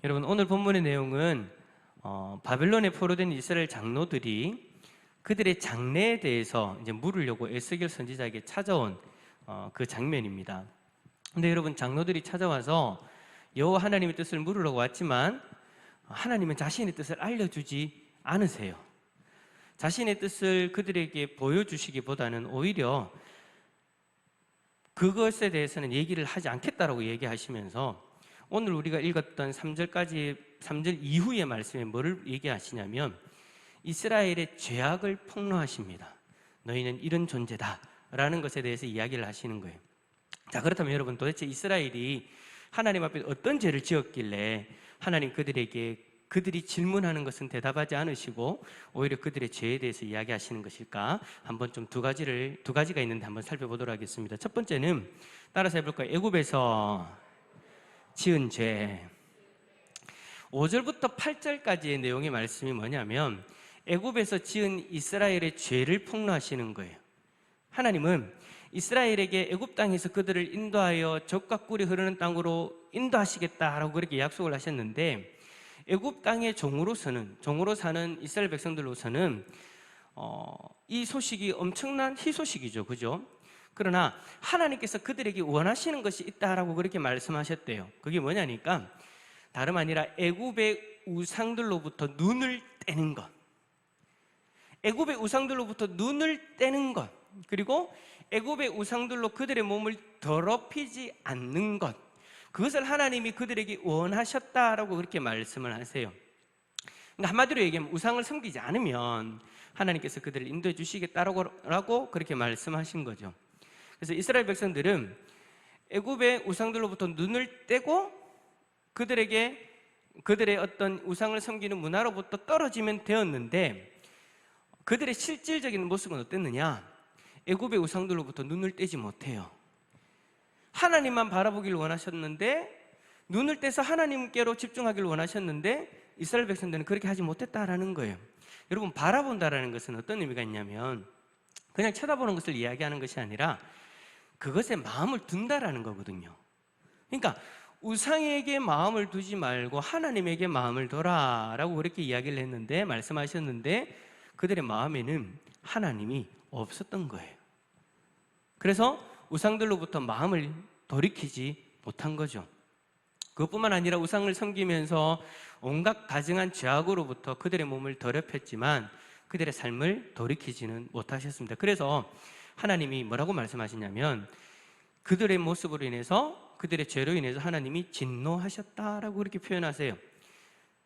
여러분, 오늘 본문의 내용은 바벨론에 포로된 이스라엘 장로들이 그들의 장래에 대해서 이제 물으려고 에스겔 선지자에게 찾아온 그 장면입니다. 근데 여러분, 장로들이 찾아와서 여호와 하나님의 뜻을 물으려고 왔지만 하나님은 자신의 뜻을 알려주지 않으세요. 자신의 뜻을 그들에게 보여주시기보다는 오히려 그것에 대해서는 얘기를 하지 않겠다라고 얘기하시면서 오늘 우리가 읽었던 3절 이후의 말씀에 뭐를 얘기하시냐면 이스라엘의 죄악을 폭로하십니다. 너희는 이런 존재다 라는 것에 대해서 이야기를 하시는 거예요. 자, 그렇다면 여러분, 도대체 이스라엘이 하나님 앞에 어떤 죄를 지었길래 하나님 그들이 질문하는 것은 대답하지 않으시고 오히려 그들의 죄에 대해서 이야기하시는 것일까? 한번 좀 두 가지가 있는데 한번 살펴보도록 하겠습니다. 첫 번째는 따라서 해볼까요? 애굽에서 지은 죄. 5절부터 8절까지의 내용의 말씀이 뭐냐면 애굽에서 지은 이스라엘의 죄를 폭로하시는 거예요. 하나님은 이스라엘에게 애굽 땅에서 그들을 인도하여 젖과 꿀이 흐르는 땅으로 인도하시겠다라고 그렇게 약속을 하셨는데 애굽 땅의 종으로 사는 이스라엘 백성들로서는 이 소식이 엄청난 희소식이죠. 그죠? 그러나 하나님께서 그들에게 원하시는 것이 있다라고 그렇게 말씀하셨대요. 그게 뭐냐니까 다름 아니라 애굽의 우상들로부터 눈을 떼는 것, 애굽의 우상들로부터 눈을 떼는 것, 그리고 애굽의 우상들로 그들의 몸을 더럽히지 않는 것, 그것을 하나님이 그들에게 원하셨다라고 그렇게 말씀을 하세요. 그러니까 한마디로 얘기하면 우상을 섬기지 않으면 하나님께서 그들을 인도해 주시겠다라고 그렇게 말씀하신 거죠. 그래서 이스라엘 백성들은 애굽의 우상들로부터 눈을 떼고 그들의 어떤 우상을 섬기는 문화로부터 떨어지면 되었는데 그들의 실질적인 모습은 어땠느냐? 애굽의 우상들로부터 눈을 떼지 못해요. 하나님만 바라보기를 원하셨는데 눈을 떼서 하나님께로 집중하기를 원하셨는데 이스라엘 백성들은 그렇게 하지 못했다라는 거예요. 여러분, 바라본다라는 것은 어떤 의미가 있냐면 그냥 쳐다보는 것을 이야기하는 것이 아니라 그것에 마음을 둔다라는 거거든요. 그러니까 우상에게 마음을 두지 말고 하나님에게 마음을 둬라라고 그렇게 이야기를 했는데 말씀하셨는데 그들의 마음에는 하나님이 없었던 거예요. 그래서 우상들로부터 마음을 돌이키지 못한 거죠. 그것뿐만 아니라 우상을 섬기면서 온갖 가증한 죄악으로부터 그들의 몸을 더럽혔지만 그들의 삶을 돌이키지는 못하셨습니다. 그래서 하나님이 뭐라고 말씀하시냐면 그들의 모습으로 인해서 그들의 죄로 인해서 하나님이 진노하셨다라고 그렇게 표현하세요.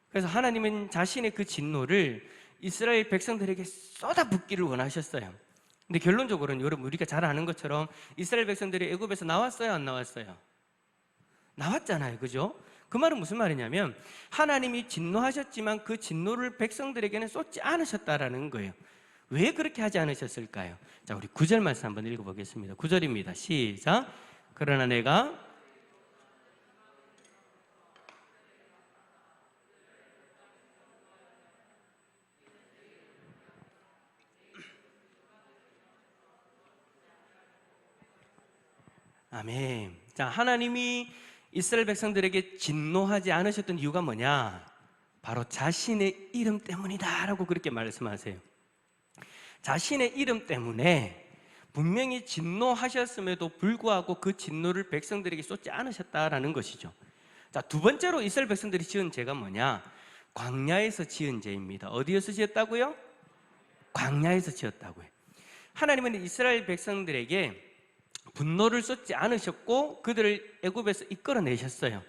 그래서 하나님은 자신의 그 진노를 이스라엘 백성들에게 쏟아붓기를 원하셨어요. 근데 결론적으로는 여러분, 우리가 잘 아는 것처럼 이스라엘 백성들이 애굽에서 나왔어요, 안 나왔어요? 나왔잖아요. 그죠? 그 말은 무슨 말이냐면 하나님이 진노하셨지만 그 진노를 백성들에게는 쏟지 않으셨다라는 거예요. 왜 그렇게 하지 않으셨을까요? 자, 우리 9절 말씀 한번 읽어보겠습니다. 9절입니다. 시작. 그러나 내가 아멘. 자, 하나님이 이스라엘 백성들에게 진노하지 않으셨던 이유가 뭐냐? 바로 자신의 이름 때문이다 라고 그렇게 말씀하세요. 자신의 이름 때문에 분명히 진노하셨음에도 불구하고 그 진노를 백성들에게 쏟지 않으셨다라는 것이죠. 자, 두 번째로 이스라엘 백성들이 지은 죄가 뭐냐? 광야에서 지은 죄입니다. 어디에서 지었다고요? 광야에서 지었다고요. 하나님은 이스라엘 백성들에게 분노를 쏟지 않으셨고 그들을 애굽에서 이끌어내셨어요.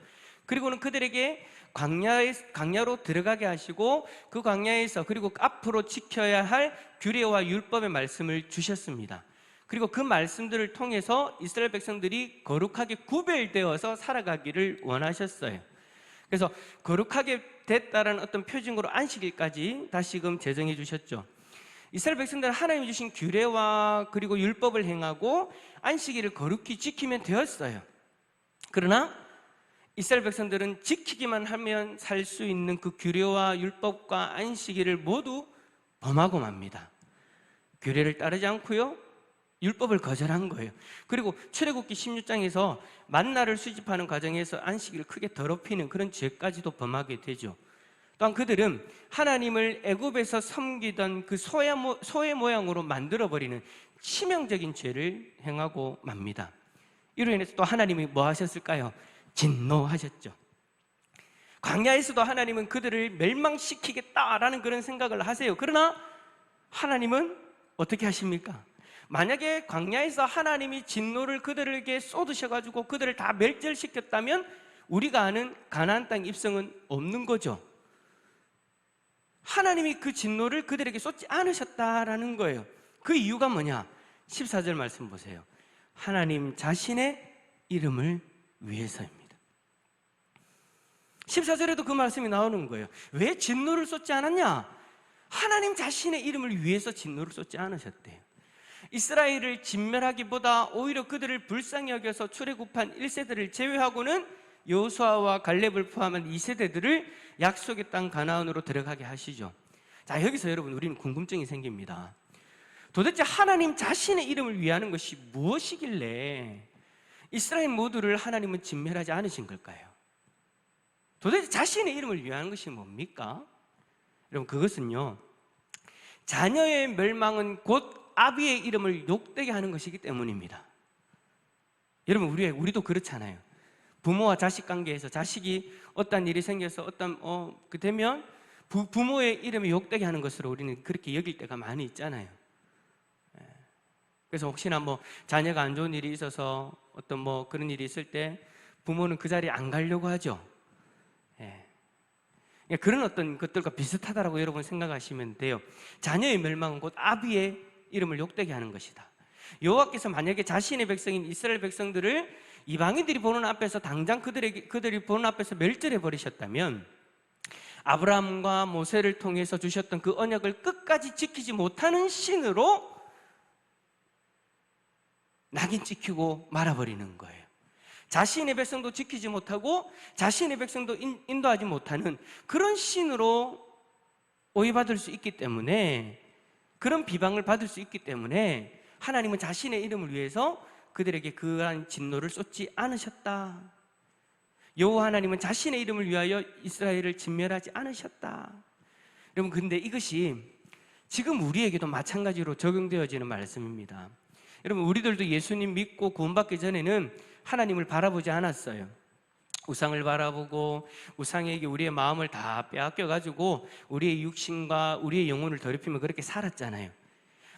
그리고는 그들에게 광야로 들어가게 하시고 그 광야에서 그리고 앞으로 지켜야 할 규례와 율법의 말씀을 주셨습니다. 그리고 그 말씀들을 통해서 이스라엘 백성들이 거룩하게 구별되어서 살아가기를 원하셨어요. 그래서 거룩하게 됐다는 어떤 표징으로 안식일까지 다시금 제정해 주셨죠. 이스라엘 백성들은 하나님이 주신 규례와 그리고 율법을 행하고 안식일을 거룩히 지키면 되었어요. 그러나 이스라엘 백성들은 지키기만 하면 살 수 있는 그 규례와 율법과 안식일을 모두 범하고 맙니다. 규례를 따르지 않고요, 율법을 거절한 거예요. 그리고 출애굽기 16장에서 만나를 수집하는 과정에서 안식일을 크게 더럽히는 그런 죄까지도 범하게 되죠. 또한 그들은 하나님을 애굽에서 섬기던 그 소의 모양으로 만들어버리는 치명적인 죄를 행하고 맙니다. 이로 인해서 또 하나님이 뭐 하셨을까요? 진노하셨죠. 광야에서도 하나님은 그들을 멸망시키겠다라는 그런 생각을 하세요. 그러나 하나님은 어떻게 하십니까? 만약에 광야에서 하나님이 진노를 그들에게 쏟으셔가지고 그들을 다 멸절시켰다면 우리가 아는 가나안 땅 입성은 없는 거죠. 하나님이 그 진노를 그들에게 쏟지 않으셨다라는 거예요. 그 이유가 뭐냐? 14절 말씀 보세요. 하나님 자신의 이름을 위해서입니다. 14절에도 그 말씀이 나오는 거예요. 왜 진노를 쏟지 않았냐? 하나님 자신의 이름을 위해서 진노를 쏟지 않으셨대요. 이스라엘을 진멸하기보다 오히려 그들을 불쌍히 여겨서 출애굽한 1세대를 제외하고는 여호수아와 갈렙을 포함한 2세대들을 약속의 땅 가나안으로 들어가게 하시죠. 자, 여기서 여러분 우리는 궁금증이 생깁니다. 도대체 하나님 자신의 이름을 위하는 것이 무엇이길래 이스라엘 모두를 하나님은 진멸하지 않으신 걸까요? 도대체 자신의 이름을 위하는 것이 뭡니까? 여러분, 그것은요, 자녀의 멸망은 곧 아비의 이름을 욕되게 하는 것이기 때문입니다. 여러분, 우리도 그렇잖아요. 부모와 자식 관계에서 자식이 어떤 일이 생겨서 되면 부모의 이름을 욕되게 하는 것으로 우리는 그렇게 여길 때가 많이 있잖아요. 그래서 혹시나 자녀가 안 좋은 일이 있어서 어떤 그런 일이 있을 때 부모는 그 자리에 안 가려고 하죠. 그런 어떤 것들과 비슷하다라고 여러분 생각하시면 돼요. 자녀의 멸망은 곧 아비의 이름을 욕되게 하는 것이다. 여호와께서 만약에 자신의 백성인 이스라엘 백성들을 이방인들이 보는 앞에서 당장 그들이 보는 앞에서 멸절해 버리셨다면 아브라함과 모세를 통해서 주셨던 그 언약을 끝까지 지키지 못하는 신으로 낙인 찍히고 말아버리는 거예요. 자신의 백성도 지키지 못하고 자신의 백성도 인도하지 못하는 그런 신으로 오해받을 수 있기 때문에, 그런 비방을 받을 수 있기 때문에 하나님은 자신의 이름을 위해서 그들에게 그러한 진노를 쏟지 않으셨다. 여호와 하나님은 자신의 이름을 위하여 이스라엘을 진멸하지 않으셨다. 여러분, 근데 이것이 지금 우리에게도 마찬가지로 적용되어지는 말씀입니다. 여러분, 우리들도 예수님 믿고 구원받기 전에는 하나님을 바라보지 않았어요. 우상을 바라보고 우상에게 우리의 마음을 다 빼앗겨가지고 우리의 육신과 우리의 영혼을 더럽히며 그렇게 살았잖아요.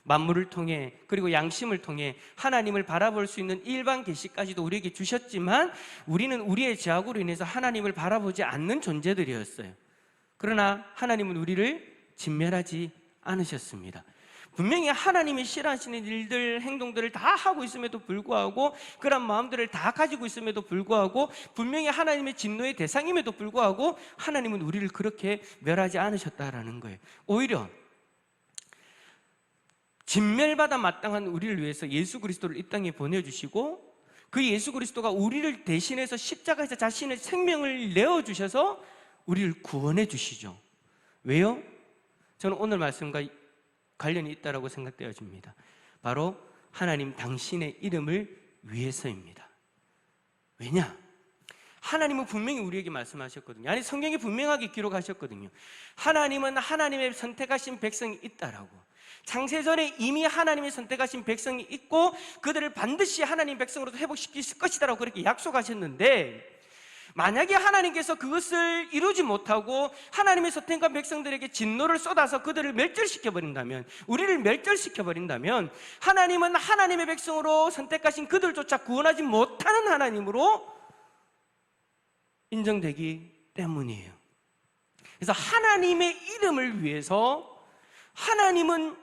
만물을 통해, 그리고 양심을 통해 하나님을 바라볼 수 있는 일반 계시까지도 우리에게 주셨지만 우리는 우리의 죄악으로 인해서 하나님을 바라보지 않는 존재들이었어요. 그러나 하나님은 우리를 진멸하지 않으셨습니다. 분명히 하나님이 싫어하시는 일들, 행동들을 다 하고 있음에도 불구하고, 그런 마음들을 다 가지고 있음에도 불구하고, 분명히 하나님의 진노의 대상임에도 불구하고 하나님은 우리를 그렇게 멸하지 않으셨다라는 거예요. 오히려 진멸받아 마땅한 우리를 위해서 예수 그리스도를 이 땅에 보내주시고, 그 예수 그리스도가 우리를 대신해서 십자가에서 자신의 생명을 내어주셔서 우리를 구원해 주시죠. 왜요? 저는 오늘 말씀과 관련이 있다고 생각되어집니다. 바로 하나님 당신의 이름을 위해서입니다. 왜냐? 하나님은 분명히 우리에게 말씀하셨거든요. 아니, 성경에 분명하게 기록하셨거든요. 하나님은 하나님의 선택하신 백성이 있다라고. 창세전에 이미 하나님의 선택하신 백성이 있고 그들을 반드시 하나님 백성으로 회복시킬 것이다라고 그렇게 약속하셨는데, 만약에 하나님께서 그것을 이루지 못하고 하나님의 선택한 백성들에게 진노를 쏟아서 그들을 멸절시켜버린다면, 우리를 멸절시켜버린다면, 하나님은 하나님의 백성으로 선택하신 그들조차 구원하지 못하는 하나님으로 인정되기 때문이에요. 그래서 하나님의 이름을 위해서 하나님은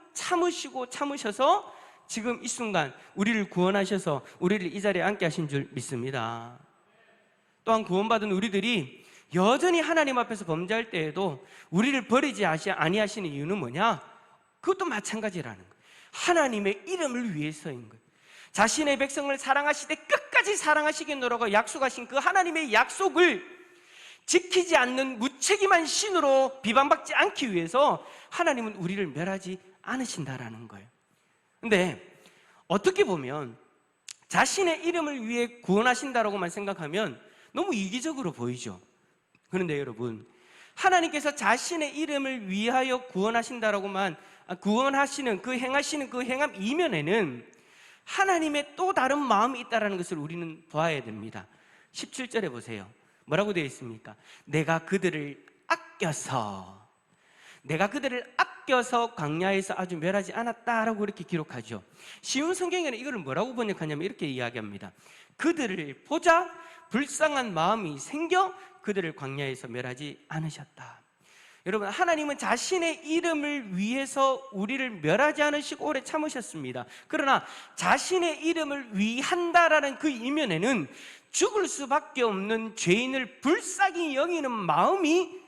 참으셔서 지금 이 순간 우리를 구원하셔서 우리를 이 자리에 앉게 하신 줄 믿습니다. 또한 구원받은 우리들이 여전히 하나님 앞에서 범죄할 때에도 우리를 버리지 아니하시는 이유는 뭐냐? 그것도 마찬가지라는 거예요. 하나님의 이름을 위해서인 거예요. 자신의 백성을 사랑하시되 끝까지 사랑하시겠노라고 약속하신 그 하나님의 약속을 지키지 않는 무책임한 신으로 비방받지 않기 위해서 하나님은 우리를 멸하지 않으신다라는 거예요. 근데 어떻게 보면 자신의 이름을 위해 구원하신다라고만 생각하면 너무 이기적으로 보이죠. 그런데 여러분, 하나님께서 자신의 이름을 위하여 구원하신다라고만 구원하시는 행하시는 그 행함 이면에는 하나님의 또 다른 마음이 있다는 것을 우리는 보아야 됩니다. 17절에 보세요. 뭐라고 되어 있습니까? 내가 그들을 아껴서 광야에서 아주 멸하지 않았다라고 이렇게 기록하죠. 쉬운 성경에는 이걸 뭐라고 번역하냐면 이렇게 이야기합니다. 그들을 보자 불쌍한 마음이 생겨 그들을 광야에서 멸하지 않으셨다. 여러분, 하나님은 자신의 이름을 위해서 우리를 멸하지 않으시고 오래 참으셨습니다. 그러나 자신의 이름을 위한다라는 그 이면에는 죽을 수밖에 없는 죄인을 불쌍히 여기는 마음이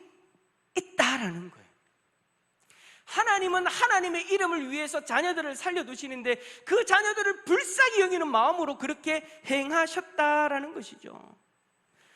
있다라는 거예요. 하나님은 하나님의 이름을 위해서 자녀들을 살려두시는데 그 자녀들을 불쌍히 여기는 마음으로 그렇게 행하셨다라는 것이죠.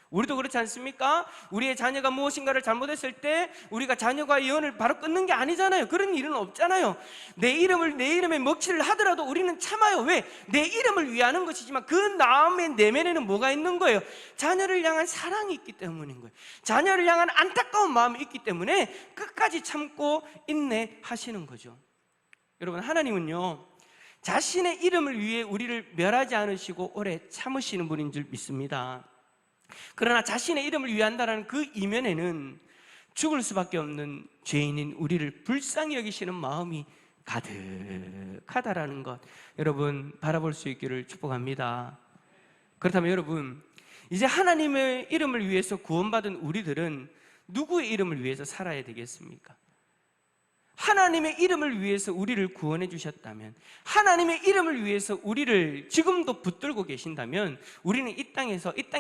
우리도 그렇지 않습니까? 우리의 자녀가 무엇인가를 잘못했을 때 우리가 자녀와의 연을 바로 끊는 게 아니잖아요. 그런 일은 없잖아요. 내 이름에 먹칠을 하더라도 우리는 참아요. 왜? 내 이름을 위하는 것이지만 그 마음의 내면에는 뭐가 있는 거예요? 자녀를 향한 사랑이 있기 때문인 거예요. 자녀를 향한 안타까운 마음이 있기 때문에 끝까지 참고 인내하시는 거죠. 여러분, 하나님은요 자신의 이름을 위해 우리를 멸하지 않으시고 오래 참으시는 분인 줄 믿습니다. 그러나 자신의 이름을 위한다는 그 이면에는 죽을 수밖에 없는 죄인인 우리를 불쌍히 여기시는 마음이 가득하다라는 것, 여러분 바라볼 수 있기를 축복합니다. 그렇다면 여러분, 이제 하나님의 이름을 위해서 구원받은 우리들은 누구의 이름을 위해서 살아야 되겠습니까? 하나님의 이름을 위해서 우리를 구원해 주셨다면, 하나님의 이름을 위해서 우리를 지금도 붙들고 계신다면, 우리는 이 땅에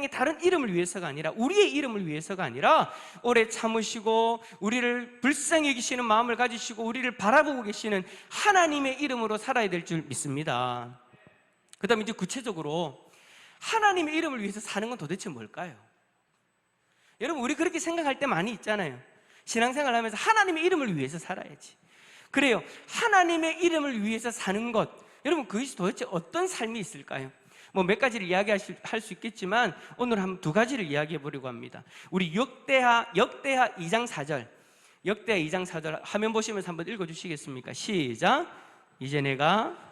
다른 이름을 위해서가 아니라 우리의 이름을 위해서가 아니라 오래 참으시고 우리를 불쌍히 여기시는 마음을 가지시고 우리를 바라보고 계시는 하나님의 이름으로 살아야 될 줄 믿습니다. 그 다음에 이제 구체적으로 하나님의 이름을 위해서 사는 건 도대체 뭘까요? 여러분, 우리 그렇게 생각할 때 많이 있잖아요. 신앙생활 하면서 하나님의 이름을 위해서 살아야지. 그래요. 하나님의 이름을 위해서 사는 것, 여러분 그것이 도대체 어떤 삶이 있을까요? 몇 가지를 이야기할 수 있겠지만 오늘 한 두 가지를 이야기해 보려고 합니다. 우리 역대하 2장 4절, 역대하 2장 4절 화면 보시면서 한번 읽어주시겠습니까? 시작. 이제 내가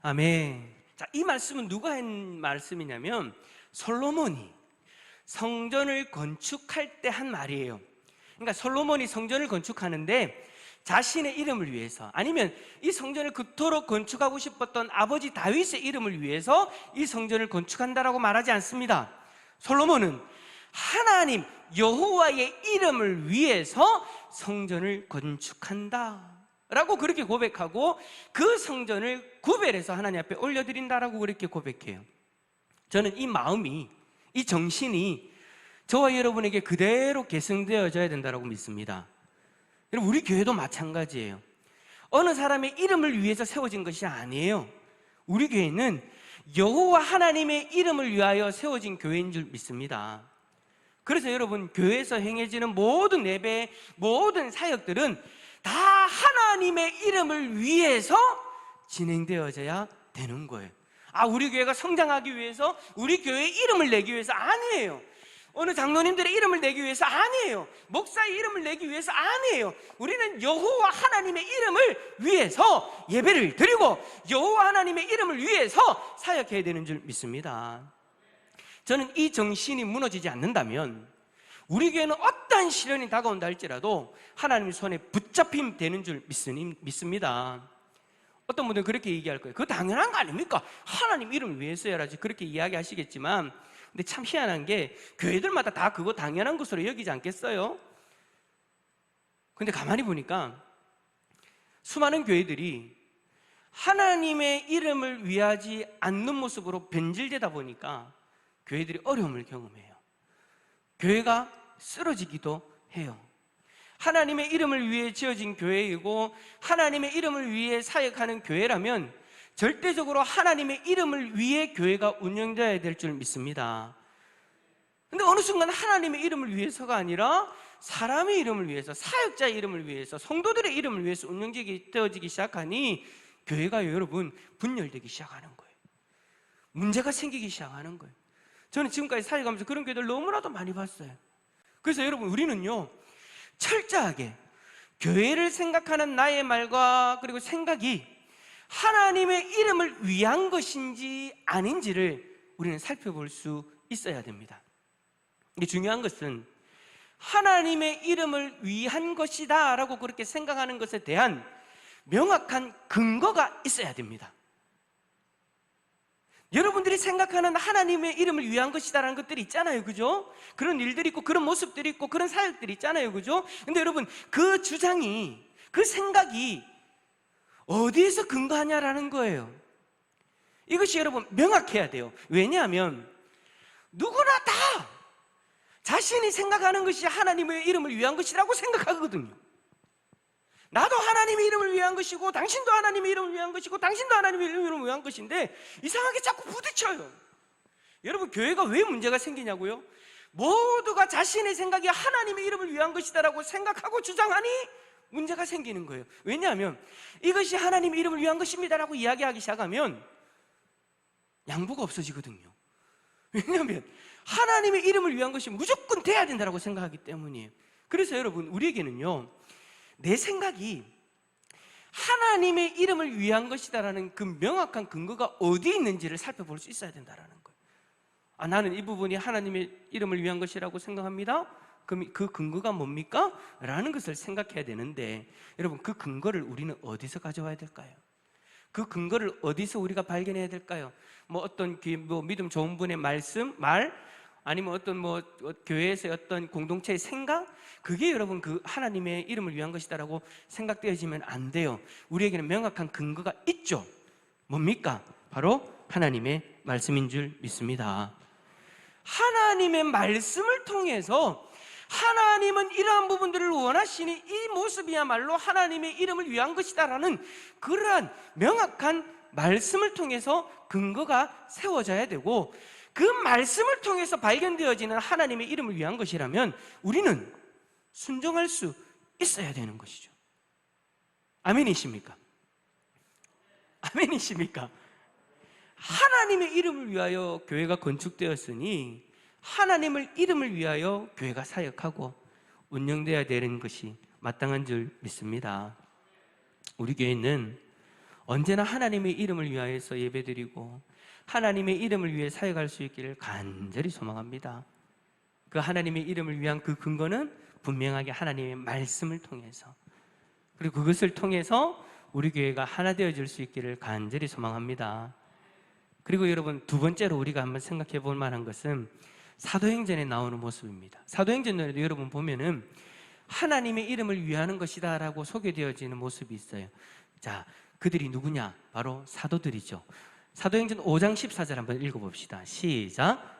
아멘. 자, 이 말씀은 누가 한 말씀이냐면 솔로몬이 성전을 건축할 때 한 말이에요. 그러니까 솔로몬이 성전을 건축하는데 자신의 이름을 위해서, 아니면 이 성전을 그토록 건축하고 싶었던 아버지 다윗의 이름을 위해서 이 성전을 건축한다라고 말하지 않습니다. 솔로몬은 하나님 여호와의 이름을 위해서 성전을 건축한다 라고 그렇게 고백하고 그 성전을 구별해서 하나님 앞에 올려드린다라고 그렇게 고백해요. 저는 이 마음이, 이 정신이 저와 여러분에게 그대로 계승되어져야 된다고 믿습니다. 여러분, 우리 교회도 마찬가지예요. 어느 사람의 이름을 위해서 세워진 것이 아니에요. 우리 교회는 여호와 하나님의 이름을 위하여 세워진 교회인 줄 믿습니다. 그래서 여러분, 교회에서 행해지는 모든 예배, 모든 사역들은 다 하나님의 이름을 위해서 진행되어져야 되는 거예요. 우리 교회가 성장하기 위해서, 우리 교회의 이름을 내기 위해서 아니에요. 어느 장로님들의 이름을 내기 위해서 아니에요. 목사의 이름을 내기 위해서 아니에요. 우리는 여호와 하나님의 이름을 위해서 예배를 드리고 여호와 하나님의 이름을 위해서 사역해야 되는 줄 믿습니다. 저는 이 정신이 무너지지 않는다면 우리 교회는 어떠한 시련이 다가온다 할지라도 하나님의 손에 붙잡힘 되는 줄 믿습니다. 어떤 분들은 그렇게 얘기할 거예요. 그거 당연한 거 아닙니까? 하나님 이름을 위해서 해야지, 그렇게 이야기하시겠지만, 근데 참 희한한 게 교회들마다 다 그거 당연한 것으로 여기지 않겠어요? 근데 가만히 보니까 수많은 교회들이 하나님의 이름을 위하지 않는 모습으로 변질되다 보니까 교회들이 어려움을 경험해요. 교회가 쓰러지기도 해요. 하나님의 이름을 위해 지어진 교회이고 하나님의 이름을 위해 사역하는 교회라면 절대적으로 하나님의 이름을 위해 교회가 운영되어야 될 줄 믿습니다. 근데 어느 순간 하나님의 이름을 위해서가 아니라 사람의 이름을 위해서, 사역자의 이름을 위해서, 성도들의 이름을 위해서 운영되어지기 시작하니 교회가 여러분 분열되기 시작하는 거예요. 문제가 생기기 시작하는 거예요. 저는 지금까지 사역하면서 그런 교회들 너무나도 많이 봤어요. 그래서 여러분, 우리는요 철저하게 교회를 생각하는 나의 말과 그리고 생각이 하나님의 이름을 위한 것인지 아닌지를 우리는 살펴볼 수 있어야 됩니다. 이게 중요한 것은 하나님의 이름을 위한 것이다 라고 그렇게 생각하는 것에 대한 명확한 근거가 있어야 됩니다. 여러분들이 생각하는 하나님의 이름을 위한 것이다라는 것들이 있잖아요, 그죠? 그런 일들이 있고 그런 모습들이 있고 그런 사역들이 있잖아요, 그죠? 근데 여러분, 그 주장이, 그 생각이 어디에서 근거하냐라는 거예요. 이것이 여러분 명확해야 돼요. 왜냐하면 누구나 다 자신이 생각하는 것이 하나님의 이름을 위한 것이라고 생각하거든요. 나도 하나님의 이름을 위한 것이고 당신도 하나님의 이름을 위한 것이고 당신도 하나님의 이름을 위한 것인데 이상하게 자꾸 부딪혀요. 여러분, 교회가 왜 문제가 생기냐고요? 모두가 자신의 생각이 하나님의 이름을 위한 것이다라고 생각하고 주장하니 문제가 생기는 거예요. 왜냐하면 이것이 하나님의 이름을 위한 것입니다라고 이야기하기 시작하면 양보가 없어지거든요. 왜냐하면 하나님의 이름을 위한 것이 무조건 돼야 된다고 생각하기 때문이에요. 그래서 여러분, 우리에게는요 내 생각이 하나님의 이름을 위한 것이다라는 그 명확한 근거가 어디 있는지를 살펴볼 수 있어야 된다는 거예요. 나는 이 부분이 하나님의 이름을 위한 것이라고 생각합니다. 그럼 그 근거가 뭡니까? 라는 것을 생각해야 되는데, 여러분, 그 근거를 우리는 어디서 가져와야 될까요? 그 근거를 어디서 우리가 발견해야 될까요? 어떤 믿음 좋은 분의 말, 아니면 어떤 교회에서의 어떤 공동체의 생각, 그게 여러분 그 하나님의 이름을 위한 것이다라고 생각되어지면 안 돼요. 우리에게는 명확한 근거가 있죠. 뭡니까? 바로 하나님의 말씀인 줄 믿습니다. 하나님의 말씀을 통해서 하나님은 이러한 부분들을 원하시니 이 모습이야말로 하나님의 이름을 위한 것이다라는 그러한 명확한 말씀을 통해서 근거가 세워져야 되고, 그 말씀을 통해서 발견되어지는 하나님의 이름을 위한 것이라면 우리는 순종할 수 있어야 되는 것이죠. 아멘이십니까? 아멘이십니까? 하나님의 이름을 위하여 교회가 건축되었으니 하나님의 이름을 위하여 교회가 사역하고 운영되어야 되는 것이 마땅한 줄 믿습니다. 우리 교회는 언제나 하나님의 이름을 위하여서 예배드리고 하나님의 이름을 위해 사역할 수 있기를 간절히 소망합니다. 그 하나님의 이름을 위한 그 근거는 분명하게 하나님의 말씀을 통해서, 그리고 그것을 통해서 우리 교회가 하나 되어질 수 있기를 간절히 소망합니다. 그리고 여러분, 두 번째로 우리가 한번 생각해 볼 만한 것은 사도행전에 나오는 모습입니다. 사도행전에도 여러분 보면은 하나님의 이름을 위하는 것이다 라고 소개되어지는 모습이 있어요. 자, 그들이 누구냐? 바로 사도들이죠. 사도행전 5장 14절 한번 읽어봅시다. 시작.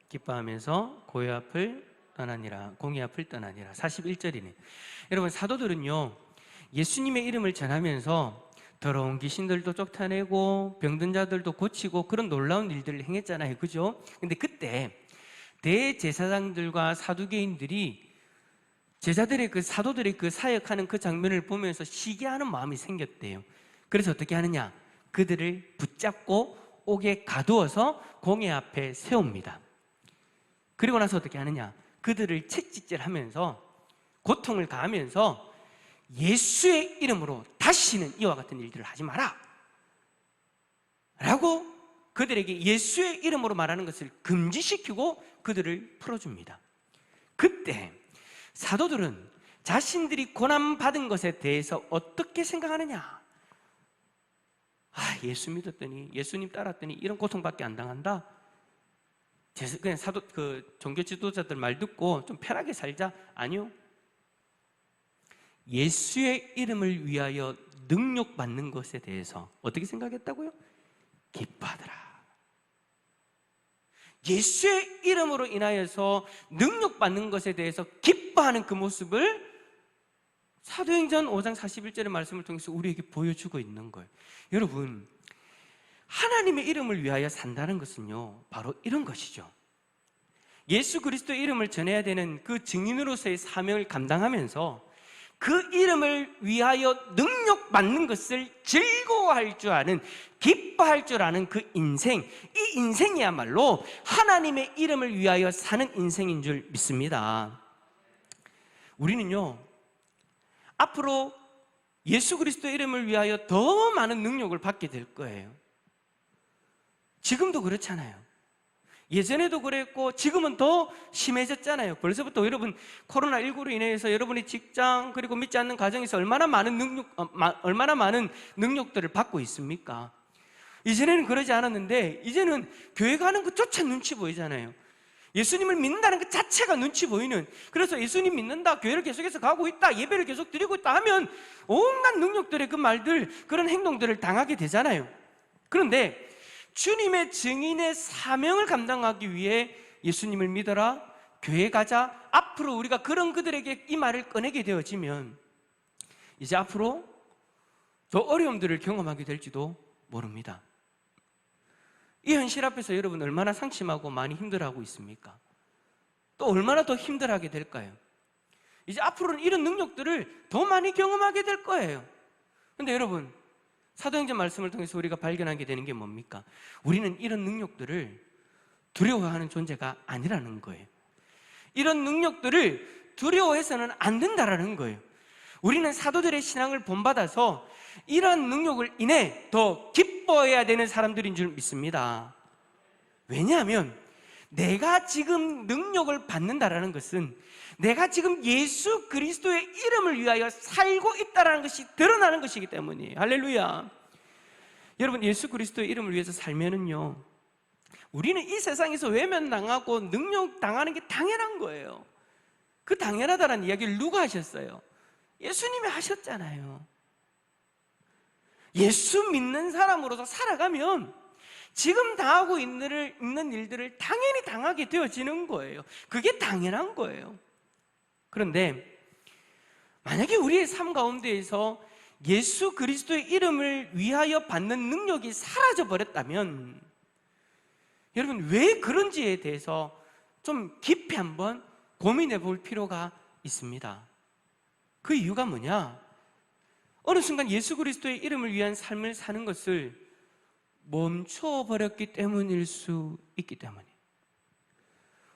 기뻐하면서 공의 앞을 떠나니라. 41절이네. 여러분, 사도들은요 예수님의 이름을 전하면서 더러운 귀신들도 쫓아내고 병든 자들도 고치고 그런 놀라운 일들을 행했잖아요, 그죠? 근데 그때 대제사장들과 사두개인들이 제자들의 그 사도들의 그 사역하는 그 장면을 보면서 시기하는 마음이 생겼대요. 그래서 어떻게 하느냐? 그들을 붙잡고 옥에 가두어서 공회 앞에 세웁니다. 그리고 나서 어떻게 하느냐? 그들을 채찍질하면서 고통을 가하면서 예수의 이름으로 다시는 이와 같은 일들을 하지 마라 라고 그들에게 예수의 이름으로 말하는 것을 금지시키고 그들을 풀어줍니다. 그때 사도들은 자신들이 고난받은 것에 대해서 어떻게 생각하느냐? 예수 믿었더니, 예수님 따랐더니 이런 고통밖에 안 당한다? 그냥 종교 지도자들 말 듣고 좀 편하게 살자? 아니요. 예수의 이름을 위하여 능력받는 것에 대해서 어떻게 생각했다고요? 기뻐하더라. 예수의 이름으로 인하여서 능력받는 것에 대해서 기뻐하는 그 모습을 사도행전 5장 41절의 말씀을 통해서 우리에게 보여주고 있는 거예요. 여러분, 하나님의 이름을 위하여 산다는 것은요, 바로 이런 것이죠. 예수 그리스도의 이름을 전해야 되는 그 증인으로서의 사명을 감당하면서 그 이름을 위하여 능력받는 것을 즐거워할 줄 아는, 기뻐할 줄 아는 그 인생, 이 인생이야말로 하나님의 이름을 위하여 사는 인생인 줄 믿습니다. 우리는요, 앞으로 예수 그리스도의 이름을 위하여 더 많은 능력을 받게 될 거예요. 지금도 그렇잖아요. 예전에도 그랬고 지금은 더 심해졌잖아요. 벌써부터 여러분 코로나19로 인해서 여러분의 직장 그리고 믿지 않는 가정에서 얼마나 많은 능력들을 받고 있습니까? 이전에는 그러지 않았는데 이제는 교회 가는 것조차 눈치 보이잖아요. 예수님을 믿는다는 것 자체가 눈치 보이는, 그래서 예수님 믿는다, 교회를 계속해서 가고 있다, 예배를 계속 드리고 있다 하면 온갖 능력들의 그 말들, 그런 행동들을 당하게 되잖아요. 그런데 주님의 증인의 사명을 감당하기 위해 예수님을 믿어라, 교회 가자, 앞으로 우리가 그런 그들에게 이 말을 꺼내게 되어지면 이제 앞으로 더 어려움들을 경험하게 될지도 모릅니다. 이 현실 앞에서 여러분 얼마나 상심하고 많이 힘들어하고 있습니까? 또 얼마나 더 힘들어하게 될까요? 이제 앞으로는 이런 능력들을 더 많이 경험하게 될 거예요. 그런데 여러분, 사도행전 말씀을 통해서 우리가 발견하게 되는 게 뭡니까? 우리는 이런 능력들을 두려워하는 존재가 아니라는 거예요. 이런 능력들을 두려워해서는 안 된다라는 거예요. 우리는 사도들의 신앙을 본받아서 이런 능력을 인해 더 기뻐해야 되는 사람들인 줄 믿습니다. 왜냐하면 내가 지금 능력을 받는다라는 것은 내가 지금 예수 그리스도의 이름을 위하여 살고 있다는 것이 드러나는 것이기 때문이에요. 할렐루야. 여러분, 예수 그리스도의 이름을 위해서 살면은요, 우리는 이 세상에서 외면당하고 능력당하는 게 당연한 거예요. 그 당연하다는 이야기를 누가 하셨어요? 예수님이 하셨잖아요. 예수 믿는 사람으로서 살아가면 지금 당하고 있는 일들을 당연히 당하게 되어지는 거예요. 그게 당연한 거예요. 그런데 만약에 우리의 삶 가운데에서 예수 그리스도의 이름을 위하여 받는 능력이 사라져 버렸다면 여러분, 왜 그런지에 대해서 좀 깊이 한번 고민해 볼 필요가 있습니다. 그 이유가 뭐냐? 어느 순간 예수 그리스도의 이름을 위한 삶을 사는 것을 멈춰버렸기 때문일 수 있기 때문에,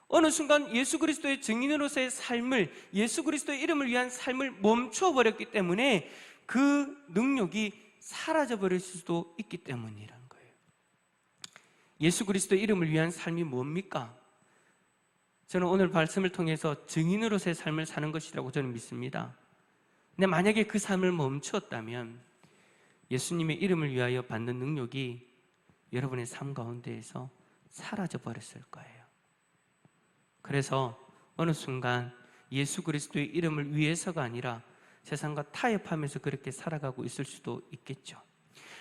어느 순간 예수 그리스도의 증인으로서의 삶을, 예수 그리스도의 이름을 위한 삶을 멈춰버렸기 때문에 그 능력이 사라져버릴 수도 있기 때문이라는 거예요. 예수 그리스도의 이름을 위한 삶이 뭡니까? 저는 오늘 말씀을 통해서 증인으로서의 삶을 사는 것이라고 저는 믿습니다. 근데 만약에 그 삶을 멈추었다면 예수님의 이름을 위하여 받는 능력이 여러분의 삶 가운데에서 사라져 버렸을 거예요. 그래서 어느 순간 예수 그리스도의 이름을 위해서가 아니라 세상과 타협하면서 그렇게 살아가고 있을 수도 있겠죠.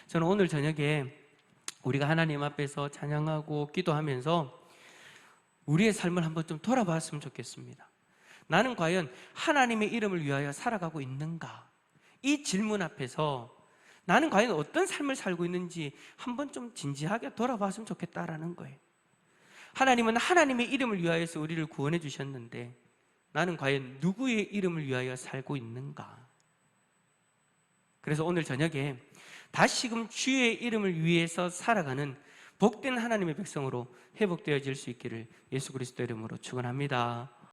저는 오늘 저녁에 우리가 하나님 앞에서 찬양하고 기도하면서 우리의 삶을 한번 좀 돌아봤으면 좋겠습니다. 나는 과연 하나님의 이름을 위하여 살아가고 있는가? 이 질문 앞에서 나는 과연 어떤 삶을 살고 있는지 한번 좀 진지하게 돌아봤으면 좋겠다라는 거예요. 하나님은 하나님의 이름을 위하여서 우리를 구원해 주셨는데 나는 과연 누구의 이름을 위하여 살고 있는가? 그래서 오늘 저녁에 다시금 주의 이름을 위해서 살아가는 복된 하나님의 백성으로 회복되어질 수 있기를 예수 그리스도 이름으로 축원합니다.